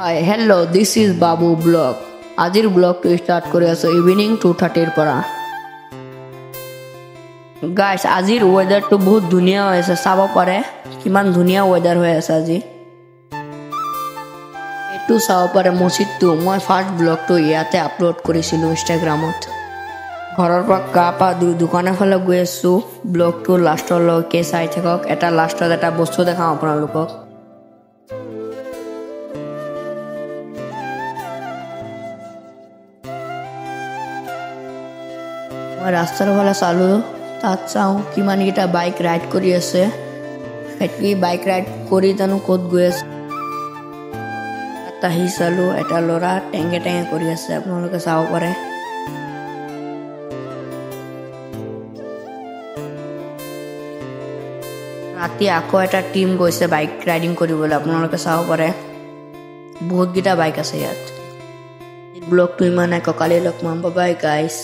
Hi, hello, this is Babu Blog. আজিৰ ব্লগটো start কৰি আছো ইভিনিং 2:30 পৰা। গাইস আজিৰ ওয়েদাৰটো বহুত ধুনীয়া হৈ আছে, চাব পাৰে কিমান ধুনীয়া ওয়েদাৰ হৈ আছে আজি। এইটো চাব পাৰে মছজিদটো, মই ফাৰ্ষ্ট ব্লগটো ইয়াতে আপলোড কৰিছিলো ইনষ্টাগ্ৰামত। ঘৰৰ পৰা গা পা ধুই দোকানৰ ফালে গৈ আছো, ব্লগটো লাষ্টলৈকে চাই থাকক। এটা লাষ্টত এটা বস্তু দেখাওঁ আপোনালোকক। মই ৰাস্তাৰ ফালে চালোঁ, তাত চাওঁ কিমানকেইটা বাইক ৰাইড কৰি আছে। সেইটো বাইক ৰাইড কৰি জানো ক'ত গৈ আছে। তাত আহি চালোঁ এটা ল'ৰা টেঙে টেঙে কৰি আছে, আপোনালোকে চাব পাৰে। ৰাতি আকৌ এটা টিম গৈছে বাইক ৰাইডিং কৰিবলৈ, আপোনালোকে চাব পাৰে। বহুতকেইটা বাইক আছে ইয়াত। ব্লগটো ইমানে, কালি লগ পাম, বাই বাই গাইছ।